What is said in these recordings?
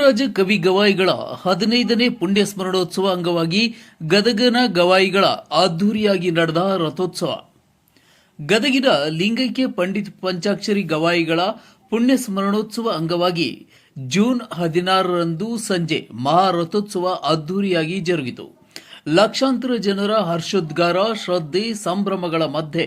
ಪುಟ್ಟರಾಜ ಕವಿ ಗವಾಯಿಗಳ 15ನೇ ಪುಣ್ಯ ಸ್ಮರಣೋತ್ಸವ ಅಂಗವಾಗಿ ಗದಗನ ಗವಾಯಿಗಳ ಅದ್ದೂರಿಯಾಗಿ ನಡೆದ ರಥೋತ್ಸವ. ಗದಗಿನ ಲಿಂಗೈಕ್ಯ ಪಂಡಿತ್ ಪಂಚಾಕ್ಷರಿ ಗವಾಯಿಗಳ ಪುಣ್ಯ ಸ್ಮರಣೋತ್ಸವ ಅಂಗವಾಗಿ ಜೂನ್ 16ರಂದು ಸಂಜೆ ಮಹಾರಥೋತ್ಸವ ಅದ್ದೂರಿಯಾಗಿ ಜರುಗಿತು. ಲಕ್ಷಾಂತರ ಜನರ ಹರ್ಷೋದ್ಗಾರ, ಶ್ರದ್ಧೆ, ಸಂಭ್ರಮಗಳ ಮಧ್ಯೆ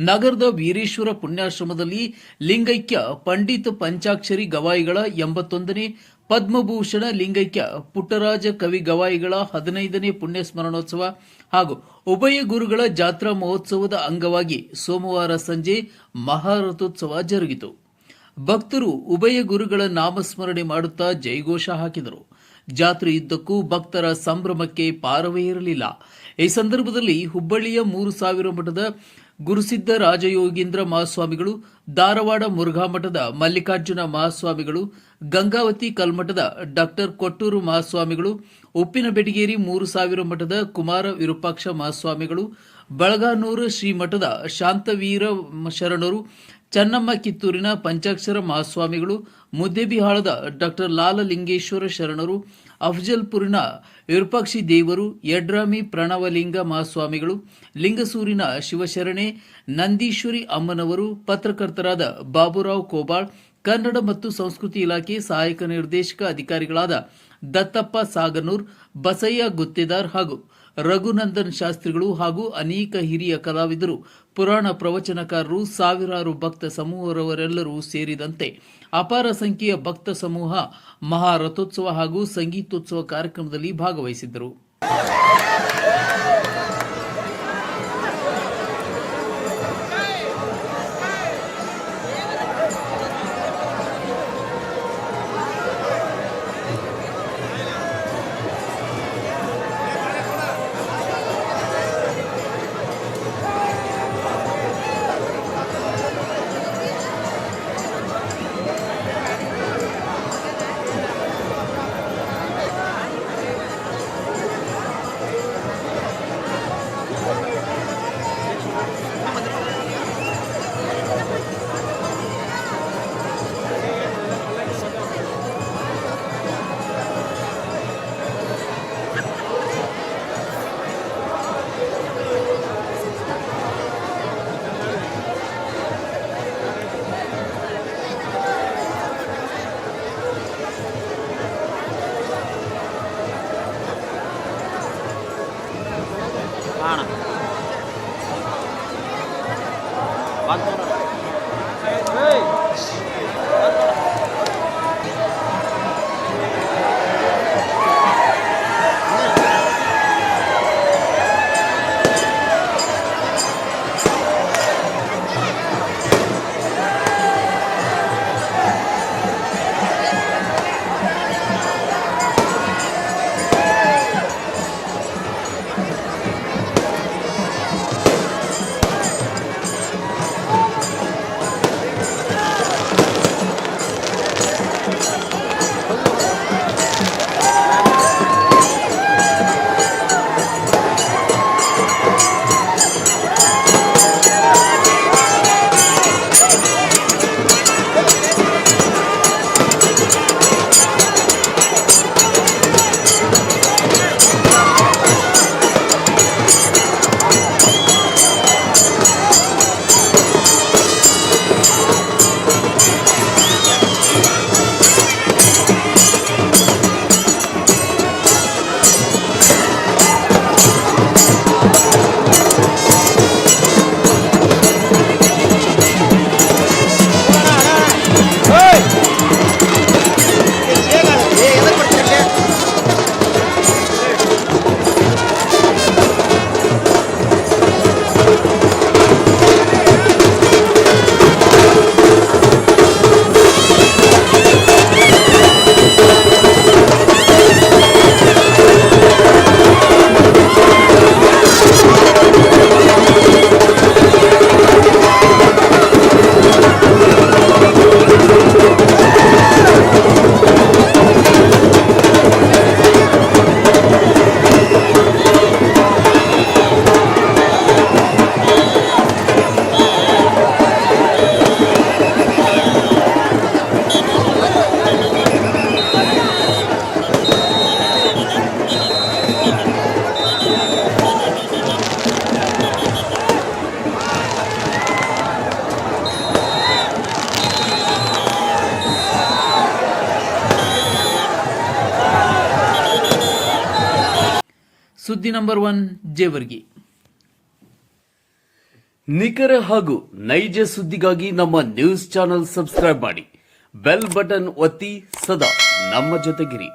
ನಗರದ ವೀರೇಶ್ವರ ಪುಣ್ಯಾಶ್ರಮದಲ್ಲಿ ಲಿಂಗೈಕ್ಯ ಪಂಡಿತ್ ಪಂಚಾಕ್ಷರಿ ಗವಾಯಿಗಳ 81ನೇ ಪದ್ಮಭೂಷಣ ಲಿಂಗೈಕ್ಯ ಪುಟ್ಟರಾಜ ಕವಿ ಗವಾಯಿಗಳ 15ನೇ ಪುಣ್ಯ ಸ್ಮರಣೋತ್ಸವ ಹಾಗೂ ಉಭಯ ಗುರುಗಳ ಜಾತ್ರಾ ಮಹೋತ್ಸವದ ಅಂಗವಾಗಿ ಸೋಮವಾರ ಸಂಜೆ ಮಹಾರಥೋತ್ಸವ ಜರುಗಿತು. ಭಕ್ತರು ಉಭಯ ಗುರುಗಳ ನಾಮಸ್ಮರಣೆ ಮಾಡುತ್ತಾ ಜೈಘೋಷ ಹಾಕಿದರು. ಜಾತ್ರೆಯುದ್ದಕ್ಕೂ ಭಕ್ತರ ಸಂಭ್ರಮಕ್ಕೆ ಪಾರವೇ ಇರಲಿಲ್ಲ. ಈ ಸಂದರ್ಭದಲ್ಲಿ ಹುಬ್ಬಳ್ಳಿಯ 3000 ಮಠದ ಗುರುಸಿದ್ಧ ರಾಜಯೋಗೀಂದ್ರ ಮಹಾಸ್ವಾಮಿಗಳು, ಧಾರವಾಡ ಮುರುಘಾ ಮಠದ ಮಲ್ಲಿಕಾರ್ಜುನ ಮಹಾಸ್ವಾಮಿಗಳು, ಗಂಗಾವತಿ ಕಲ್ಮಠದ ಡಾಕ್ಟರ್ ಕೊಟ್ಟೂರು ಮಹಾಸ್ವಾಮಿಗಳು, ಉಪ್ಪಿನಬೆಟಗೇರಿ 3000 ಮಠದ ಕುಮಾರ ವಿರೂಪಾಕ್ಷ ಮಹಾಸ್ವಾಮಿಗಳು, ಬಳಗಾನೂರು ಶ್ರೀಮಠದ ಶಾಂತವೀರ ಶರಣರು, ಚನ್ನಮ್ಮ ಕಿತ್ತೂರಿನ ಪಂಚಾಕ್ಷರ ಮಹಾಸ್ವಾಮಿಗಳು, ಮುದ್ದೇಬಿಹಾಳದ ಡಾಕ್ಟರ್ ಲಾಲಲಿಂಗೇಶ್ವರ ಶರಣರು, ಅಫಜಲ್ಪುರಿನ ವಿರೂಪಾಕ್ಷಿ ದೇವರು, ಯಡ್ರಾಮಿ ಪ್ರಣವಲಿಂಗ ಮಹಾಸ್ವಾಮಿಗಳು, ಲಿಂಗಸೂರಿನ ಶಿವಶರಣೆ, ನಂದೀಶ್ವರಿ ಅಮ್ಮನವರು, ಪತ್ರಕರ್ತರಾದ ಬಾಬುರಾವ್ ಕೋಬಾಳ್, ಕನ್ನಡ ಮತ್ತು ಸಂಸ್ಕೃತಿ ಇಲಾಖೆ ಸಹಾಯಕ ನಿರ್ದೇಶಕ ಅಧಿಕಾರಿಗಳಾದ ದತ್ತಪ್ಪ ಸಾಗನೂರ್, ಬಸಯ್ಯ ಗುತ್ತೇದಾರ್ ಹಾಗೂ ರಘುನಂದನ್ ಶಾಸ್ತ್ರಿಗಳು ಹಾಗೂ ಅನೇಕ ಹಿರಿಯ ಕಲಾವಿದರು, ಪುರಾಣ ಪ್ರವಚನಕಾರರು, ಸಾವಿರಾರು ಭಕ್ತ ಸಮೂಹರವರೆಲ್ಲರೂ ಸೇರಿದಂತೆ ಅಪಾರ ಸಂಖ್ಯೆಯ ಭಕ್ತ ಸಮೂಹ ಮಹಾರಥೋತ್ಸವ ಹಾಗೂ ಸಂಗೀತೋತ್ಸವ ಕಾರ್ಯಕ್ರಮದಲ್ಲಿ ಭಾಗವಹಿಸಿದ್ದರು. ಸುದ್ದಿ ನಂಬರ್ 1 ಜೇವರ್ಗಿ. ನಿಖರ ಹಾಗೂ ನೈಜ ಸುದ್ದಿಗಾಗಿ ನಮ್ಮ ನ್ಯೂಸ್ ಚಾನೆಲ್ ಸಬ್ಸ್ಕ್ರೈಬ್ ಮಾಡಿ, ಬೆಲ್ ಬಟನ್ ಒತ್ತಿ ಸದಾ ನಮ್ಮ ಜೊತೆಗಿರಿ.